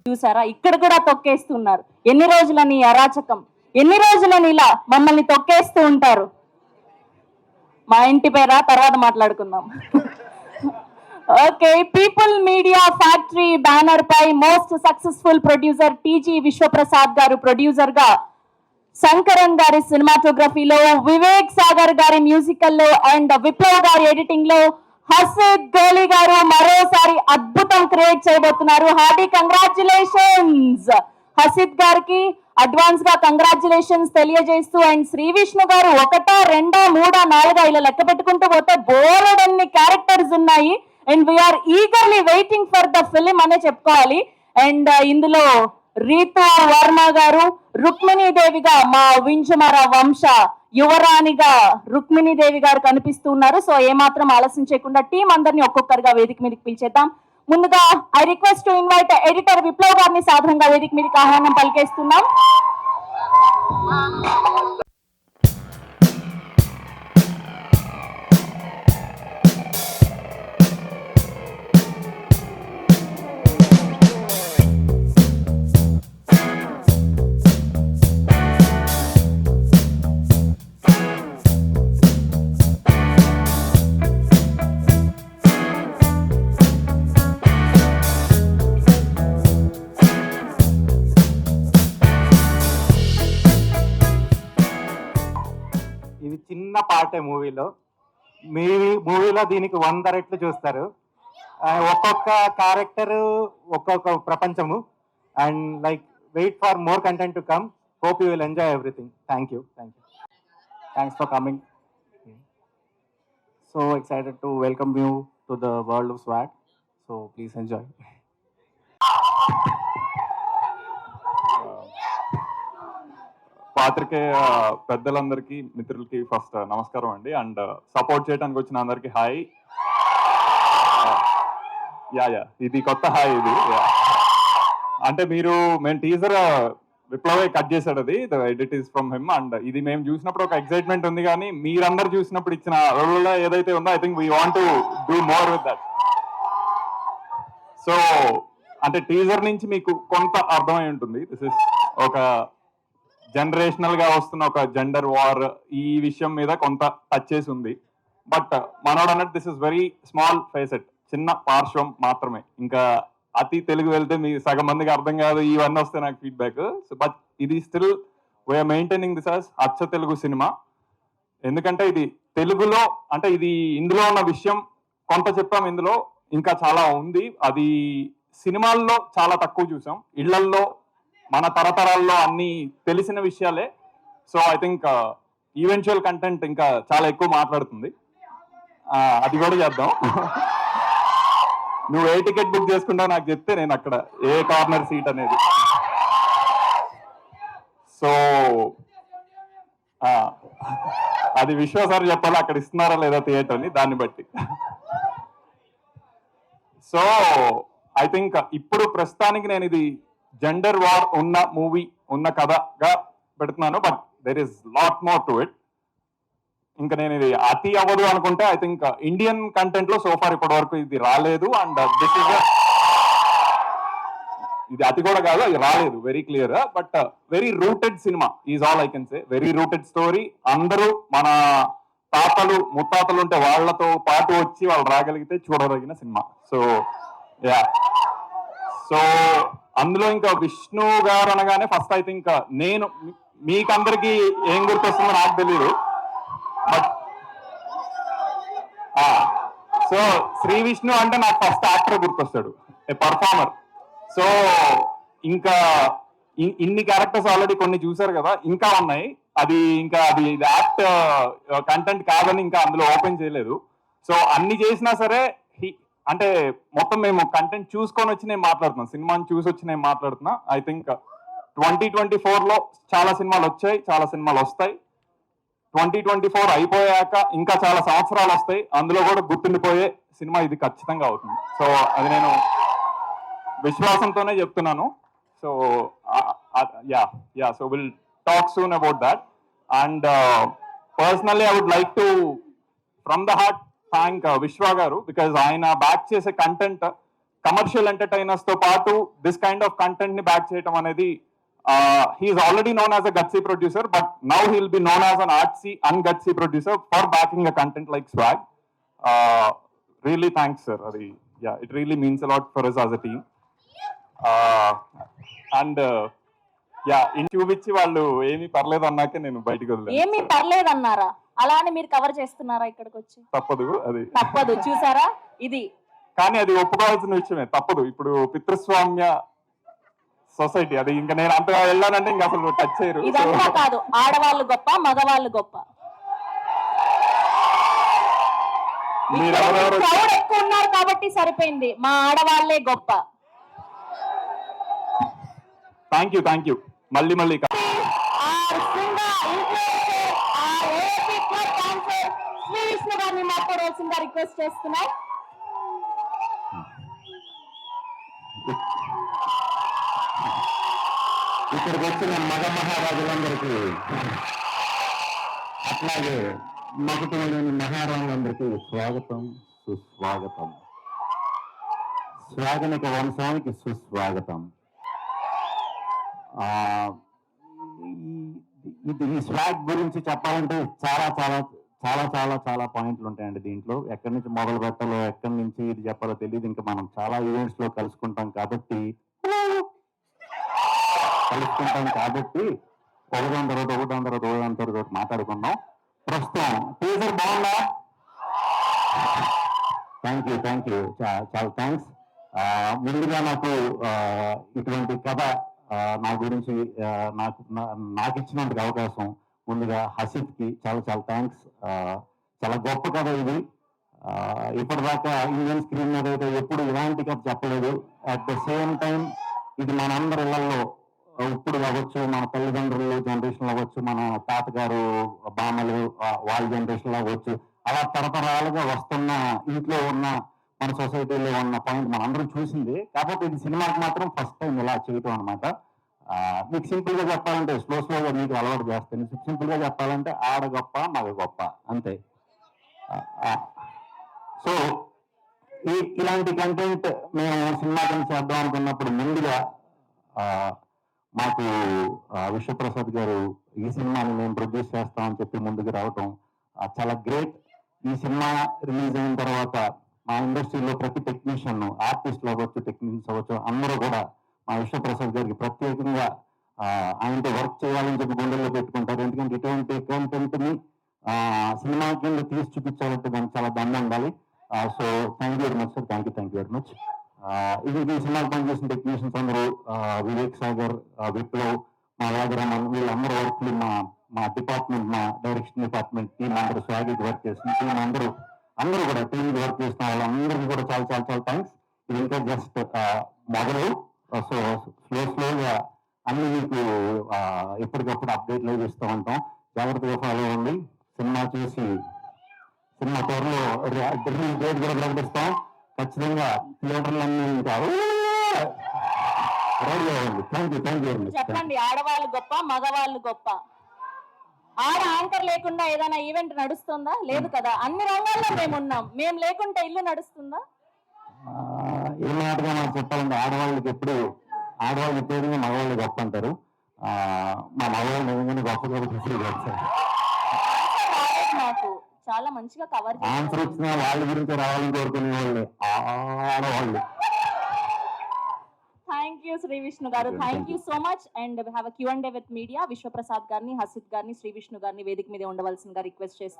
చూసారా, ఇక్కడ కూడా తొక్కేస్తున్నారు. ఎన్ని రోజులని అరాచకం, ఎన్ని రోజులని ఇలా మమ్మల్ని తొక్కేస్తూ ఉంటారు. మా ఇంటి పేరా తర్వాత మాట్లాడుకుందాం. Okay, people media factory banner పై most successful producer TG Vishwaprasad garu producer గా, శంకరన్ గారి సినిమాటోగ్రఫీలో, వివేక్ సాగర్ గారి మ్యూజికల్ లో అండ్ విప్లవ్ గారి ఎడిటింగ్ లో హసిద్ గోలి గారు మరోసారి అద్భుతం క్రియేట్ చేయబోతున్నారు. హార్డీ కంగ్రాచులేషన్స్ హసిద్ గారికి, అడ్వాన్స్ గా కంగ్రాచులేషన్స్ తెలియజేస్తూ, అండ్ శ్రీ విష్ణు గారు 1, 2, 3, 4 ఇలా లెక్క పెట్టుకుంటూ పోతే బోలెడన్ని క్యారెక్టర్స్ ఉన్నాయి. And we are eagerly waiting for the film అనే చెప్పుకోవాలి. అండ్ ఇందులో రీతు వర్మ గారు రుక్మిణీదేవిగా, మా వింజమర వంశ యువరాణిగా రుక్మిణీదేవి గారు కనిపిస్తున్నారు. సో ఏమాత్రం ఆలస్యం చేయకుండా టీం అందరినీ ఒక్కొక్కరుగా వేదిక మీదకి పిలిచేద్దాం. ముందుగా I request to invite editor Viplav గారిని సాధారణంగా వేదిక మీదకి ఆహ్వానం పలికేస్తున్నాం. ఇది చిన్న పార్టే మూవీలో. మూవీలో దీనికి 100 రెట్లు చూస్తారు. ఒక్కొక్క క్యారెక్టర్ ఒక్కొక్క ప్రపంచము. And like weight for more content to come. Hope you will enjoy everything. Thank you. Thanks for coming. So excited to welcome you to the world of swag. So please enjoy. పాత్రికేయ పెద్దలందరికీ, మిత్రులకి first నమస్కారం అండి. And support చేయడానికి వచ్చిన అందరికి hi. ఇది కొత్త హాయ్. ఇది అంటే మేము టీజర్ విప్లవే కట్ చేశాడు, అది edit is from him. And ఇది మేము చూసినప్పుడు ఒక ఎక్సైట్మెంట్ ఉంది, కానీ మీరందరూ చూసినప్పుడు ఇచ్చిన ఏదైతే ఉందో I think we want to do more with that. So అంటే టీజర్ నుంచి మీకు కొంత అర్థమై ఉంటుంది. దిస్ ఇస్ ఒక జనరేషనల్ గా వస్తున్న ఒక జెండర్ వార్, ఈ విషయం మీద కొంత టచ్ చేసి ఉంది. బట్ మనోడు అన్నట్టు this is very small facet, చిన్న పార్శ్వం మాత్రమే. ఇంకా అతి తెలుగు వెళ్తే మీ సగం మందికి అర్థం కాదు, ఇవన్నీ వస్తే నాకు ఫీడ్బ్యాక్. బట్ ఇది still we are maintaining this as అచ్చ తెలుగు సినిమా. ఎందుకంటే ఇది తెలుగులో, అంటే ఇది ఇందులో ఉన్న విషయం కొంత చెప్పాం, ఇందులో ఇంకా చాలా ఉంది. అది సినిమాల్లో చాలా తక్కువ చూసాం, ఇళ్లల్లో మన తరతరాల్లో అన్ని తెలిసిన విషయాలే. So I think eventual content ఇంకా చాలా ఎక్కువ మాట్లాడుతుంది. అది కూడా చేద్దాం. నువ్వు ఏ టికెట్ బుక్ చేసుకుంటావు నాకు చెప్తే నేను అక్కడ ఏ కార్నర్ సీట్ అనేది. సో అది విశ్వాసారు చెప్పాలి, అక్కడ ఇస్తున్నారా లేదా థియేటర్ అని, దాన్ని బట్టి. సో ఐ థింక్ ఇప్పుడు ప్రస్తుతానికి నేను ఇది జెండర్ వార్ ఉన్న మూవీ, ఉన్న కథగా పెడుతున్నాను. But there is lot more to it. ఇంకా నేను ఇది అతి అవ్వదు అనుకుంటే ఐ థింక్ ఇండియన్ కంటెంట్ లో సోఫార్ ఇప్పటి వరకు ఇది రాలేదు. అండ్ దిస్ ఇస్ ఇది అతి కూడా కాదు, అది రాలేదు, very clear. But very rooted cinema is all I can say. Very rooted story. అందరూ మన తాతలు ముత్తాతలు ఉంటే వాళ్ళతో పాటు వచ్చి వాళ్ళు రాగలిగితే చూడదగిన సినిమా. సో యా, సో అందులో ఇంకా విష్ణు గారు అనగానే ఫస్ట్ ఐ థింక్ నేను మీకందరికి ఏం గుర్తొస్తుందో నాకు తెలియదు. బట్ సో శ్రీ విష్ణు అంటే నాకు ఫస్ట్ యాక్టర్ గుర్తొస్తాడు, ఏ పర్ఫార్మర్. సో ఇంకా ఇన్ని క్యారెక్టర్స్ ఆల్రెడీ కొన్ని చూసారు కదా, ఇంకా ఉన్నాయి. అది యాక్ట్ కంటెంట్ కాదని ఇంకా అందులో ఓపెన్ చేయలేదు. సో అన్ని చేసినా సరే అంటే మొత్తం మేము కంటెంట్ చూసుకొని వచ్చి నేను మాట్లాడుతున్నాను, సినిమాని చూసి వచ్చి నేను మాట్లాడుతున్నా. ఐ థింక్ 2024లో చాలా సినిమాలు వచ్చాయి, చాలా సినిమాలు వస్తాయి. 2024 అయిపోయాక ఇంకా చాలా సంవత్సరాలు వస్తాయి, అందులో కూడా గుర్తుండిపోయే సినిమా ఇది ఖచ్చితంగా అవుతుంది. సో అది నేను విశ్వాసంతోనే చెప్తున్నాను. So so will talk soon about that. And personally I would like to from the heart thank Vishwa గారు, బికాజ్ ఆయన బ్యాక్ చేసే కంటెంట్ కమర్షియల్ ఎంటర్టైనర్స్ తో పాటు దిస్ కైండ్ ఆఫ్ కంటెంట్ ని బ్యాక్ చేయడం అనేది he's already known as a gutsy producer, but now he'll be known as an artsy and gutsy producer for backing a content like Swag. Really thanks sir. అది it really means a lot for us as a team. And చూపించి వాళ్ళు ఏమీ పర్లేదు అన్నాకే నేను బయటకు వదిలేదు. ఏమీ పర్లేదు అన్నారా? అలానే మీరు కవర్ చేస్తున్నారా ఇక్కడికి వచ్చి? తప్పదు, అది తప్పదు. చూసారా ఇది? కానీ అది ఒప్పుకోవాల్సిన విషయమే, తప్పదు. ఇప్పుడు పితృస్వామ్య సొసైటీ, అది ఇంకా నేను అంతగా వెళ్ళానంటే ఇంకా అసలు టచ్ చేయరు. ఇదంతా కాదు, ఆడవాళ్ళు గొప్ప, మగవాళ్ళు గొప్ప. క్రౌడ్ ఎక్కువ ఉన్నారు కాబట్టి సరిపోయింది, మా ఆడవాళ్లే గొప్ప. థ్యాంక్ యూ మళ్ళీ విష్ణు గారిని మాట్లాడవలసిందిగా రిక్వెస్ట్ చేస్తున్నా. ఇక్కడికి వచ్చిన మగ మహారాజులందరికీ, అట్లాగే మగతులేని మహారాజులందరికీ స్వాగతం, సుస్వాగతం. స్వాగనిక వంశానికి సుస్వాగతం. ఈ స్వాగ్ గురించి చెప్పాలంటే చాలా చాలా చాలా చాలా చాలా పాయింట్లు ఉంటాయండి దీంట్లో. ఎక్కడి నుంచి మొదలు పెట్టాలో, ఎక్కడి నుంచి ఇది చెప్పాలో తెలియదు. ఇంకా మనం చాలా ఈవెంట్స్ లో కలుసుకుంటాం కాబట్టి ఒకదాని తర్వాత మాట్లాడుకుందాం. ప్రస్తుతం టీజర్ బాగుందా? థ్యాంక్ యూ చాలా థ్యాంక్స్. ముందుగా నాకు ఇటువంటి కథ నా గురించి నాకు ఇచ్చినందుకు అవకాశం ముందుగా హసిత్ కి చాలా చాలా థ్యాంక్స్. చాలా గొప్ప కథ ఇది. ఇప్పటిదాకా ఇండియన్ స్క్రీన్ మీద అయితే ఎప్పుడు ఇలాంటి కథ చెప్పలేదు. అట్ ద సేమ్ టైం ఇది మన అందరి ఇళ్లలో ఇప్పుడు అవ్వచ్చు, మన తల్లిదండ్రులు జనరేషన్ అవ్వచ్చు, మన తాతగారు బామ్మలు వాళ్ళ జనరేషన్ అవ్వచ్చు, అలా తరతరాలుగా వస్తున్న ఇంట్లో ఉన్న మన సొసైటీలో ఉన్న పాయింట్ మన అందరం చూసింది. కాకపోతే ఇది సినిమాకి మాత్రం ఫస్ట్ టైం ఇలా చేయటం అనమాట. మీకు సింపుల్ గా చెప్పాలంటే స్లోగా మీకు అలవాటు చేస్తాను. సింపుల్ గా చెప్పాలంటే ఆడ గొప్ప మగ గొప్ప అంతే. సో ఇలాంటి కంటెంట్ మేము సినిమా కింద చేద్దాం అనుకున్నప్పుడు ముందుగా మాకు విశ్వప్రసాద్ గారు ఈ సినిమాని మేము ప్రొడ్యూస్ చేస్తామని చెప్పి ముందుకు రావటం చాలా గ్రేట్. ఈ సినిమా రిలీజ్ అయిన తర్వాత మా ఇండస్ట్రీలో ప్రతి టెక్నీషియన్, ఆర్టిస్టులు అవ్వచ్చు, టెక్నీషియన్స్ అవ్వచ్చు, అందరూ కూడా మా విశ్వప్రసాద్ గారికి ప్రత్యేకంగా ఆయనతో వర్క్ చేయాలని చెప్పి గుండెల్లో పెట్టుకుంటారు. ఎందుకంటే ఇటువంటి కంటెంట్ ని సినిమా కింద తీసి చూపించాలంటే దానికి చాలా దమ్ము ఉండాలి. So thank you very much sir. Thank you very much. ఇది ఈ సినిమాకి పనిచేసిన టెక్నీషియన్స్ అందరూ, వివేక్ సాగర్, విప్లవ్, మా రాజరామన్, వీళ్ళందరూ వర్క్లు మా డిపార్ట్మెంట్, మా డైరెక్షన్ డిపార్ట్మెంట్ టీం అందరూ, స్వాగికి వర్క్ చేసిన టీం అందరూ కూడా టీంకి వర్క్ చేసిన వాళ్ళందరికీ కూడా చాలా చాలా చాలా థ్యాంక్స్. ఇది ఇంకా జస్ట్ మొదలు. సో స్లోగా అన్ని మీకు ఎప్పటికప్పుడు అప్డేట్లు ఇస్తూ ఉంటాం. జాగ్రత్తగా ఫాలో అవ్వండి. సినిమా చూసి సినిమా త్వరలో రిలీజ్ డేట్ కూడా ప్రకటిస్తాం. ఖచ్చితంగా థియేటర్లన్నీ ఇంకా రెడీ అవ్వండి. Thank you. చెప్పండి, ఆడవాళ్ళు గొప్ప, మగవాళ్ళు గొప్ప. ఆడ యాంకర్ లేకుండా ఏదైనా ఈవెంట్ నడుస్తుందా? లేదు కదా. అన్ని రంగాల్లో మేము ఉన్నాం. మేము లేకుంటే ఇల్లు నడుస్తుందా? ఏ మాటగా నాకు చెప్పాలంటే ఆడవాళ్ళకి ఎప్పుడు ఆడవాళ్ళు పేరుగా మగవాళ్ళు గొప్ప అంటారు. మా మగవాళ్ళు నిజంగానే గొప్ప నాకు చాలా మంచిగా కవర్ ఆన్సర్ వచ్చిన వాళ్ళ గురించి రావాలని కోరుకునే వాళ్ళు ఆడవాళ్ళు. థ్యాంక్ యూ శ్రీ విష్ణు గారు. Thank you so much. And we have a Q&A with media. Vishwaprasad గారిని, హసిత్ గారిని, శ్రీ విష్ణు గారిని వేదిక మీద ఉండవలసిందిగా రిక్వెస్ట్ చేస్తున్నాను.